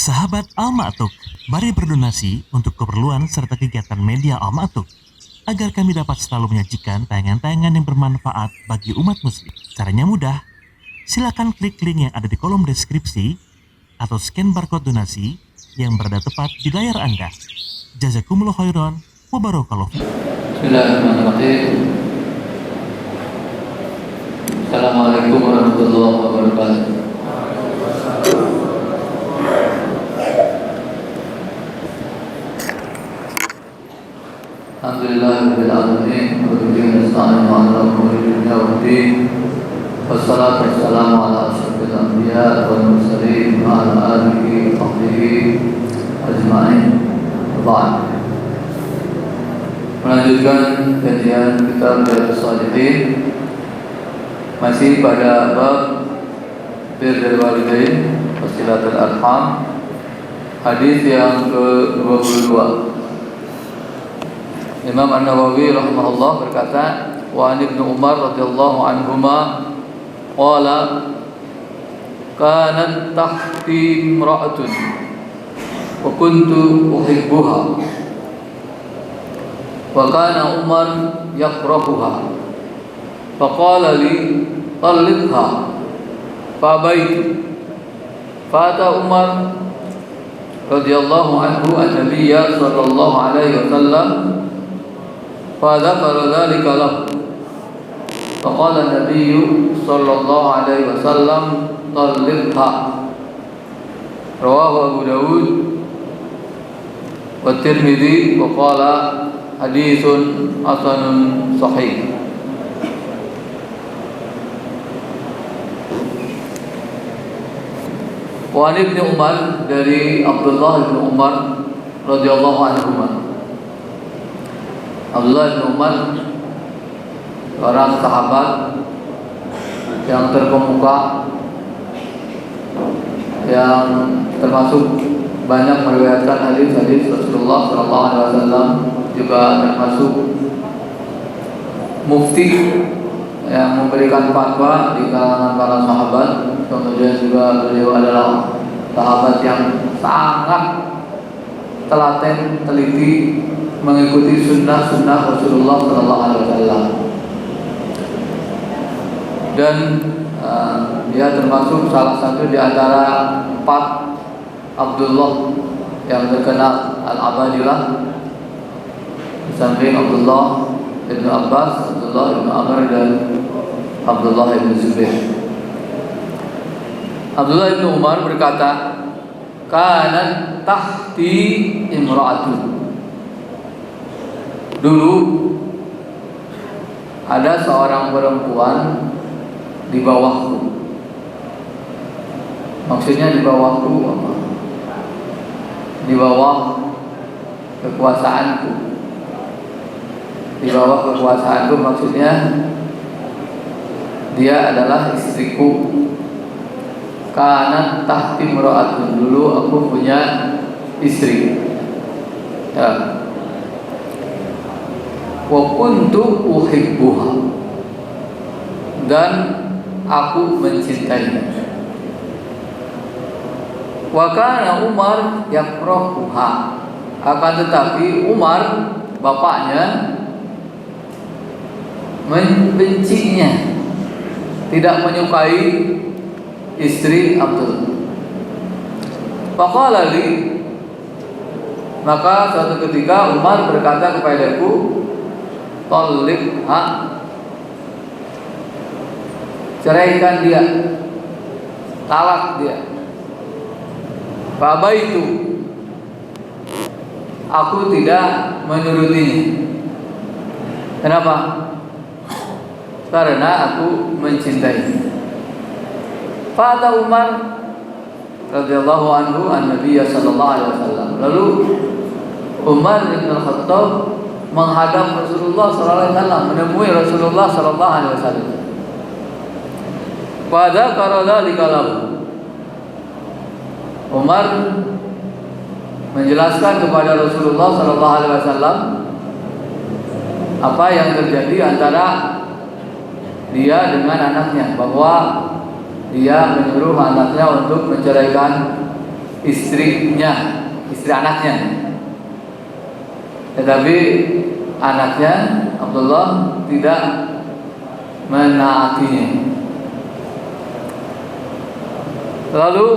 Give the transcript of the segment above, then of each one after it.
Sahabat Al-Ma'tuk, mari berdonasi untuk keperluan serta kegiatan media Al-Ma'tuk agar kami dapat selalu menyajikan tayangan-tayangan yang bermanfaat bagi umat muslim. Caranya mudah, silakan klik link yang ada di kolom deskripsi atau scan barcode donasi yang berada tepat di layar Anda. Jazakumullah khairan wa barakallahu fiik. Bismillahirrahmanirrahim. Assalamualaikum warahmatullahi wabarakatuh. Alhamdulillahirabbil alamin wa bihi nasta'inu 'ala umuri dunya waddin. Wassalatu wassalamu ala asyrofil anbiya wal mursalin wa ala alihi wa sahbihi ajma'in. Ba'd. Melanjutkan kajian kitab Riyadhus Shalihin, masih pada bab birrul walidain wa silatul arham, hadis yang ke-22. Imam An-Nawawi rahimahullah berkata, wa an Ibnu Umar radhiyallahu anhuma qala kanat tahti imra'atun wa kuntu uhibbuha wa kana Umar yakrahuha faqala li talliqha fa'abaitu fa'ata Umar radhiyallahu anhu an-nabiyya sallallahu alaihi wasallam فذكر ذلك له فقال النبي صلى الله عليه وسلم طلقها رواه أبو داود والترمذي وقال حديث حسن صحيح. Wa Ibnu Umar, dari Abdullah bin Umar radhiyallahu anhu. Abdullah bin Umar, orang sahabat yang terkemuka, yang termasuk banyak meriwayatkan hadis-hadis Rasulullah SAW, juga termasuk mufti yang memberikan fatwa di kalangan para sahabat. Kemudian juga beliau adalah sahabat yang sangat telaten, teliti mengikuti sunnah-sunnah Rasulullah SAW, dan dia termasuk salah satu di antara 4 Abdullah yang terkenal al-Abadilah, di samping Abdullah bin Abbas, Abdullah bin Amr, dan Abdullah bin Zubair. Abdullah bin Umar berkata, kanat tahti imra'atun. Dulu ada seorang perempuan di bawahku. Maksudnya di bawahku apa? Di bawah kekuasaanku. Di bawah kekuasaanku maksudnya dia adalah istriku. Karena tahti imra'atun, dulu aku punya istri. Ya. Wa kuntu uhibbuha, dan aku mencintainya. Wa kana Umar yakrahuha, akan tetapi Umar bapaknya membencinya, tidak menyukai istri Abdul. Faqala li, maka suatu ketika Umar berkata kepadaku, talliqha, ceraikan dia, talak dia. Fa'abaitu, aku tidak menurutinya. Kenapa? Karena aku mencintai. Fa'ata Umar radhiyallahu anhu an-Nabiy sallallahu alaihi wasallam. Lalu Umar bin Al-Khattab menghadap Rasulullah SAW, menemui Rasulullah SAW. Pada karala dikalam, Umar menjelaskan kepada Rasulullah SAW apa yang terjadi antara dia dengan anaknya, bahwa dia menyuruh anaknya untuk menceraikan istrinya, istri anaknya. Tetapi anaknya Abdullah tidak menaatinya. Lalu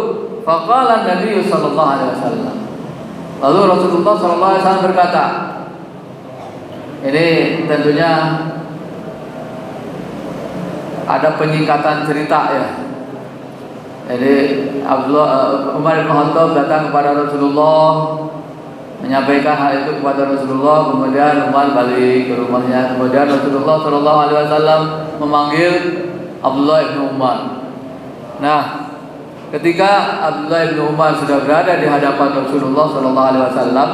faqala Nabi sallallahu alaihi wasallam. Lalu Rasulullah sallallahu alaihi wasallam berkata, ini tentunya ada penyingkatan cerita ya. Jadi Umar bin Khattab datang kepada Rasulullah, menyampaikan hal itu kepada Rasulullah. Kemudian Umar balik ke rumahnya. Kemudian Rasulullah sallallahu alaihi wasallam memanggil Abdullah bin Umar. Nah, ketika Abdullah bin Umar sudah berada di hadapan Rasulullah sallallahu alaihi wasallam,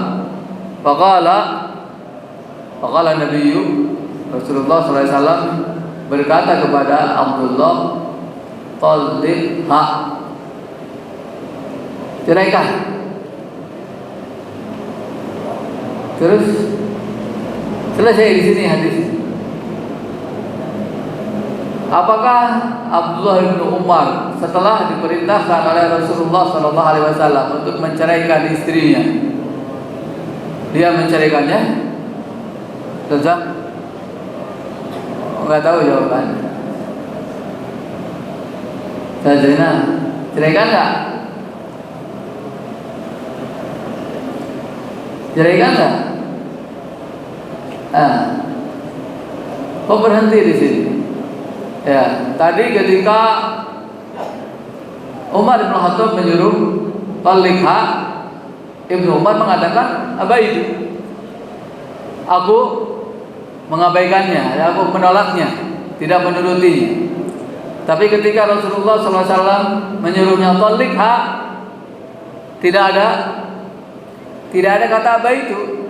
faqala Nabiyyu, Rasulullah sallallahu alaihi wasallam berkata kepada Abdullah, "Talliqha." Ceraikan. Terus selesai di sini hadis. Apakah Abdullah bin Umar setelah diperintahkan oleh Rasulullah sallallahu alaihi wasallam untuk menceraikan istrinya, dia menceraikannya? Tentu enggak tahu jawabannya. Sajana, ceraikan enggak? Ceraikan enggak? Kok berhenti di sini? Ya, tadi ketika Umar bin Khattab menyuruh talikha, Ibnu Umar mengatakan abaidu. Aku mengabaikannya, aku menolaknya, tidak menurutinya. Tapi ketika Rasulullah SAW menyuruhnya talikha, tidak ada kata abaidu,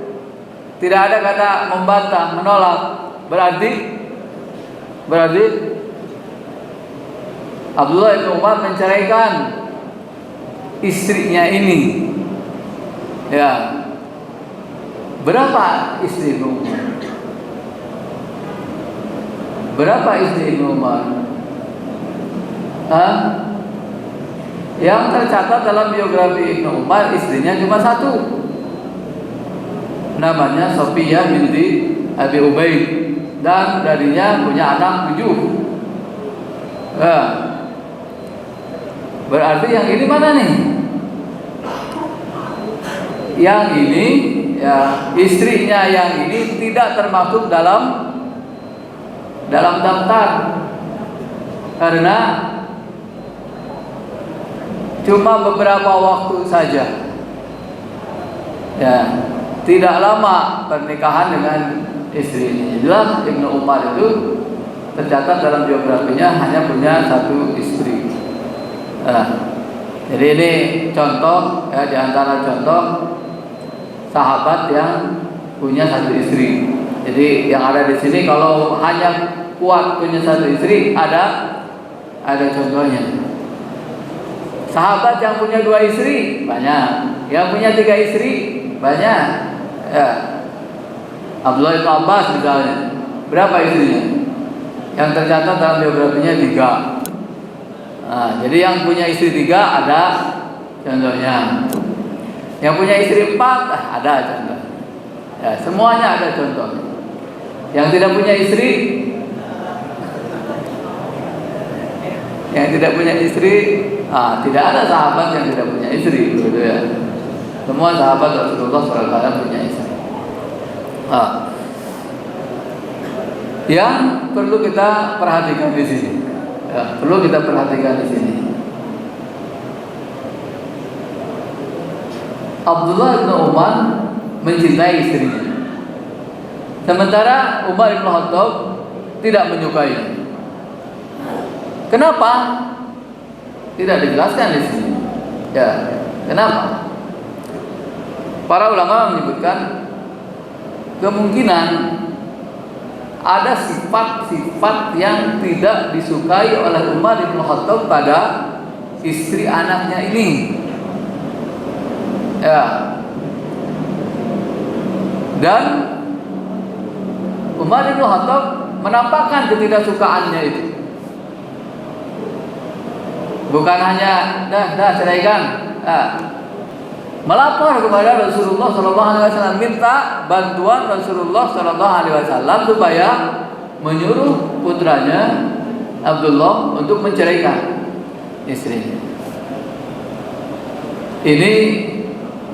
tidak ada kata membantah, menolak. Berarti Abdullah bin Umar menceraikan istrinya ini. Ya. Berapa istri Ibnu Umar? Berapa istri Ibnu Umar? Yang tercatat dalam biografi Ibnu Umar, istrinya cuma satu. Namanya Sofiyah binti Abi Ubaid, dan darinya punya anak 7. Berarti yang ini mana nih? Yang ini ya, istrinya yang ini tidak termasuk dalam daftar, karena cuma beberapa waktu saja. Ya, tidak lama pernikahan dengan istrinya. Jelas Ibnu Umar itu tercatat dalam biografinya hanya punya satu istri. Jadi ini contoh ya, di antara contoh sahabat yang punya satu istri. Jadi yang ada di sini kalau hanya kuat punya satu istri, ada contohnya. Sahabat yang punya 2 istri banyak, yang punya 3 istri banyak. Ya. Abdullah bin Abbas misalnya, berapa istrinya? Yang tercatat dalam biografinya 3. Jadi yang punya istri 3 ada contohnya. Yang punya istri 4 ada contoh. Ya, semuanya ada contoh. Yang tidak punya istri, tidak ada sahabat yang tidak punya istri, gitu ya. Semua sahabat Rasulullah SAW punya istri. Yang perlu kita perhatikan di sini. Abdullah bin Umar mencintai istrinya, sementara Umar bin Khattab tidak menyukai. Kenapa? Tidak dijelaskan di sini. Ya, kenapa? Para ulama menyebutkan kemungkinan ada sifat-sifat yang tidak disukai oleh Umar bin Khattab pada istri anaknya ini. Ya. Dan Umar bin Khattab menampakkan ketidaksukaannya itu. Bukan hanya dah ceraikan. melapor kepada Rasulullah Shallallahu Alaihi Wasallam, minta bantuan Rasulullah Shallallahu Alaihi Wasallam supaya menyuruh putranya Abdullah untuk menceraikan istrinya. Ini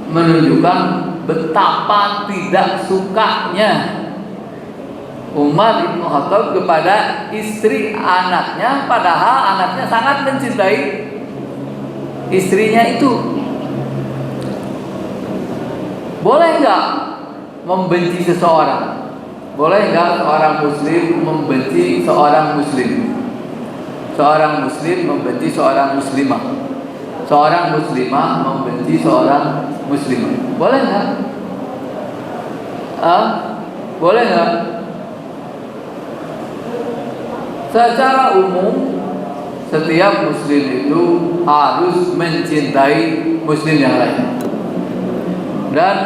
menunjukkan betapa tidak sukanya Umar bin Khattab kepada istri anaknya, padahal anaknya sangat mencintai istrinya itu. Boleh nggak membenci seseorang? Boleh nggak seorang muslim membenci seorang muslim? Seorang muslim membenci seorang muslimah? Seorang muslimah membenci seorang muslimah? Boleh nggak? Boleh nggak? Secara umum setiap muslim itu harus mencintai muslim yang lain, dan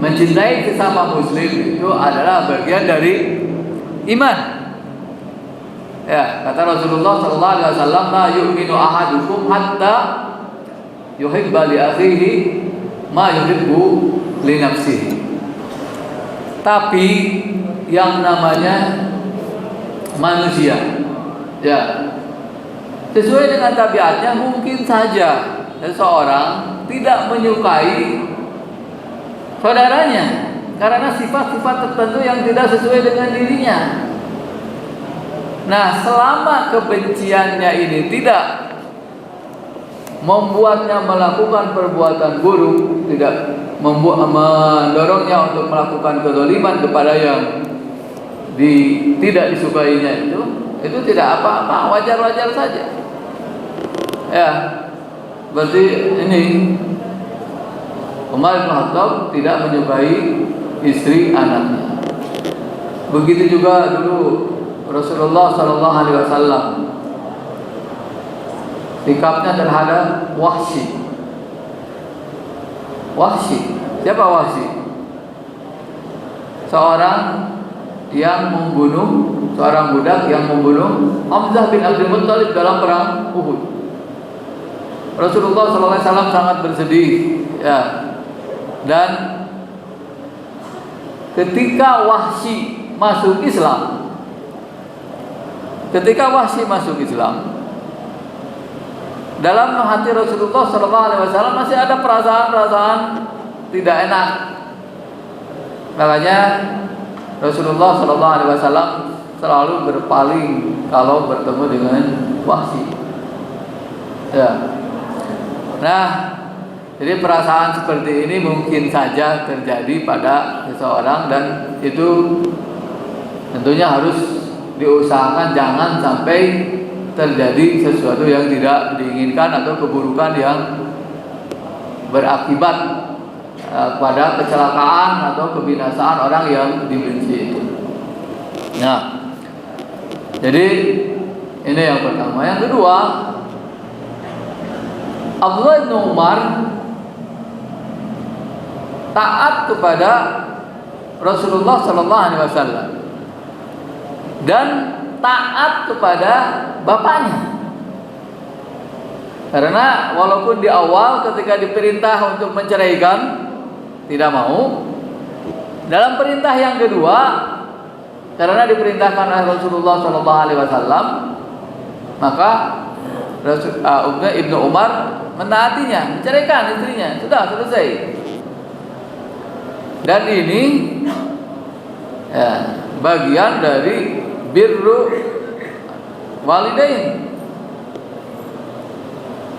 mencintai sesama muslim itu adalah bagian dari iman. Ya, kata Rasulullah sallallahu alaihi wasallam, la yu'minu ahadukum hatta yuhibba li akhihi ma yuhibbu li nafsihi. Tapi yang namanya manusia, ya, sesuai dengan tabiatnya, mungkin saja seseorang tidak menyukai saudaranya karena sifat-sifat tertentu yang tidak sesuai dengan dirinya. Nah, selama kebenciannya ini tidak membuatnya melakukan perbuatan buruk, tidak mendorongnya untuk melakukan kezaliman kepada yang tidak disukainya, itu tidak apa-apa, wajar-wajar saja. Ya, berarti ini Umar bin Khattab tidak menyukai istri anaknya. Begitu juga dulu Rasulullah Sallallahu Alaihi Wasallam sikapnya terhadap Wahsy. Wahsy, siapa Wahsy? Seorang yang membunuh, seorang budak yang membunuh Hamzah bin Abdul Muttalib dalam perang Uhud. Rasulullah Sallallahu Alaihi Wasallam sangat bersedih, ya. Dan ketika Wahsy masuk Islam, dalam hati Rasulullah Sallallahu Alaihi Wasallam masih ada perasaan-perasaan tidak enak. Makanya Rasulullah Sallallahu Alaihi Wasallam selalu berpaling kalau bertemu dengan Wahsy. Ya. Nah, jadi perasaan seperti ini mungkin saja terjadi pada seseorang, dan itu tentunya harus diusahakan jangan sampai terjadi sesuatu yang tidak diinginkan atau keburukan yang berakibat pada kecelakaan atau kebinasaan orang yang dibenci itu. Nah, jadi ini yang pertama. Yang kedua, Abdullah bin Umar taat kepada Rasulullah Sallallahu Alaihi Wasallam dan taat kepada bapaknya. Karena walaupun di awal ketika diperintah untuk menceraikan tidak mau, dalam perintah yang kedua, karena diperintahkan oleh Rasulullah Sallallahu Alaihi Wasallam, maka Ibnu Umar menaatinya, menceraikan istrinya, sudah selesai. Dan ini ya, bagian dari birru walidain,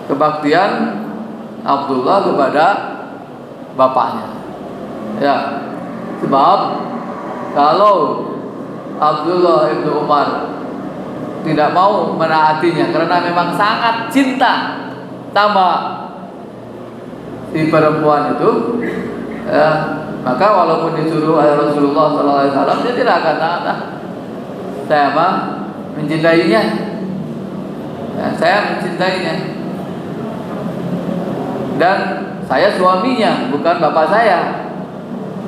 kebaktian Abdullah kepada bapaknya. Ya, sebab kalau Abdullah ibnu Umar tidak mau menaatinya karena memang sangat cinta sama si perempuan itu, ya, maka walaupun disuruh oleh Rasulullah SAW, dia tidak akan taat. Saya mencintainya, ya, saya mencintainya, dan saya suaminya, bukan bapak saya.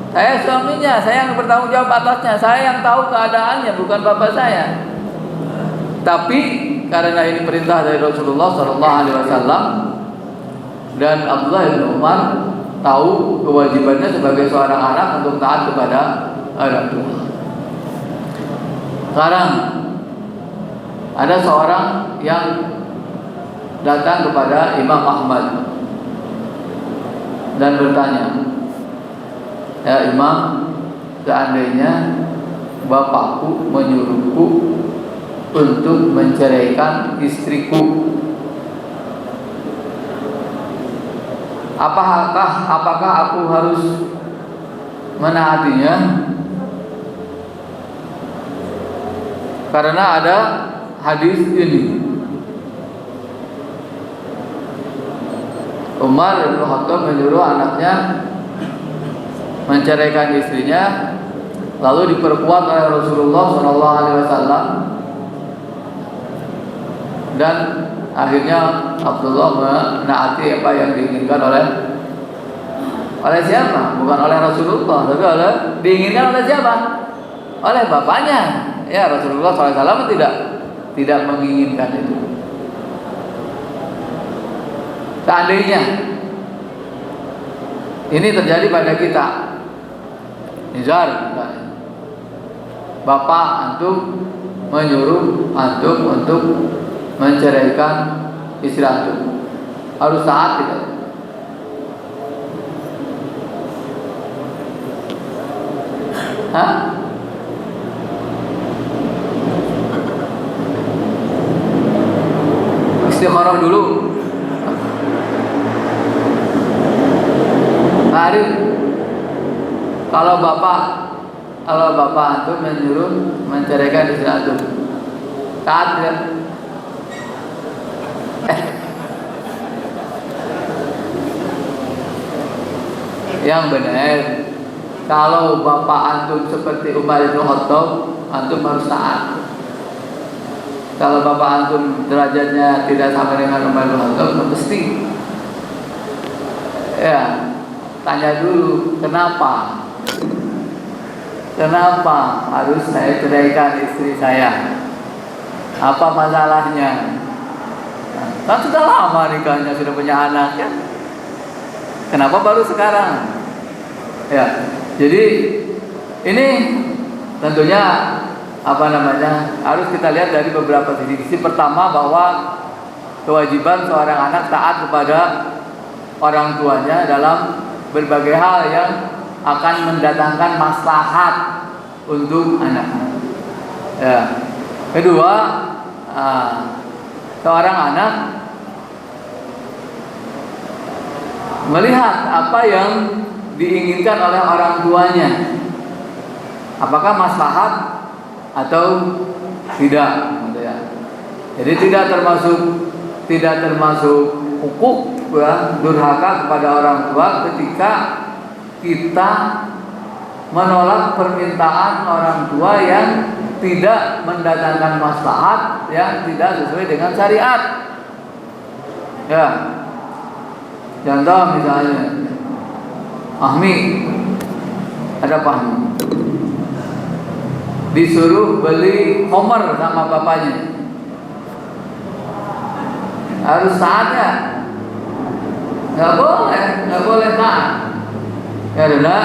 Saya suaminya, saya yang bertanggung jawab atasnya, saya yang tahu keadaannya, bukan bapak saya. Tapi karena ini perintah dari Rasulullah SAW, dan Abdullah bin Umar tahu kewajibannya sebagai seorang anak untuk taat kepada orang tua. Sekarang ada seorang yang datang kepada Imam Ahmad dan bertanya, "Ya Imam, seandainya bapakku menyuruhku untuk menceraikan istriku, apakah aku harus menaatinya?" Karena ada hadis ini. Umar bin Khattab menyuruh anaknya menceraikan istrinya, lalu diperkuat oleh Rasulullah SAW, dan akhirnya Abdullah menaati apa yang diinginkan oleh siapa? Bukan oleh Rasulullah, tapi diinginkan oleh siapa? Oleh bapaknya. Ya, Rasulullah SAW tidak menginginkan itu. Seandainya ini terjadi pada kita, Nizar, bapak antum menyuruh antum untuk menceraikan istri antum, harus taat tidak? Hah? Istikharah dulu. Arif, kalau bapak antum menyuruh menceraikan istri antum, taat tidak? Yang benar, kalau bapak antum seperti Umar bin Khattab, antum harus taat. Kalau bapak antum derajatnya tidak sama dengan Umar bin Khattab, mesti ya tanya dulu, kenapa harus saya ceraikan istri saya? Apa masalahnya? Kan sudah lama nikahnya, sudah punya anak ya. Kenapa baru sekarang? Ya, jadi ini tentunya harus kita lihat dari beberapa sisi. Pertama, bahwa kewajiban seorang anak taat kepada orang tuanya dalam berbagai hal yang akan mendatangkan maslahat untuk anak. Ya. Kedua, seorang anak melihat apa yang diinginkan oleh orang tuanya, apakah maslahat atau tidak. Jadi tidak termasuk hukuk durhaka kepada orang tua ketika kita menolak permintaan orang tua yang tidak mendatangkan maslahat, yang tidak sesuai dengan syariat. Ya, contoh misalnya, Ahmi, ada Fahmi, disuruh beli Homer sama bapaknya, harus taat ya? Nggak boleh taat. Karena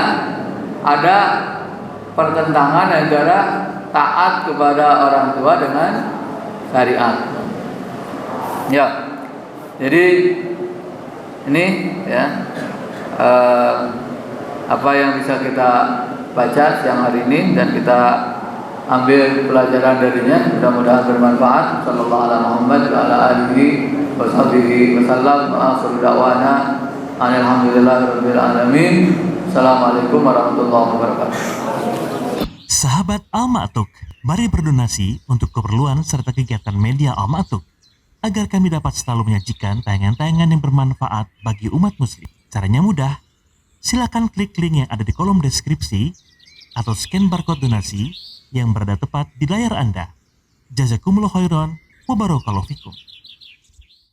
ada pertentangan antara taat kepada orang tua dengan syariat. Ya, jadi ini ya apa yang bisa kita baca siang hari ini dan kita ambil pelajaran darinya, mudah-mudahan bermanfaat. Sallallahu alaihi Muhammad wa ala alihi wa sahbihi wasallam. Akhiru da'wana alhamdulillahirabbil alamin. Assalamualaikum warahmatullahi wabarakatuh. Sahabat Al-Ma'tuk, mari berdonasi untuk keperluan serta kegiatan media Al-Ma'tuk agar kami dapat selalu menyajikan tayangan-tayangan yang bermanfaat bagi umat muslim. Caranya mudah. Silakan klik link yang ada di kolom deskripsi atau scan barcode donasi yang berada tepat di layar Anda. Jazakumullah khairan wa barakallahu fikum.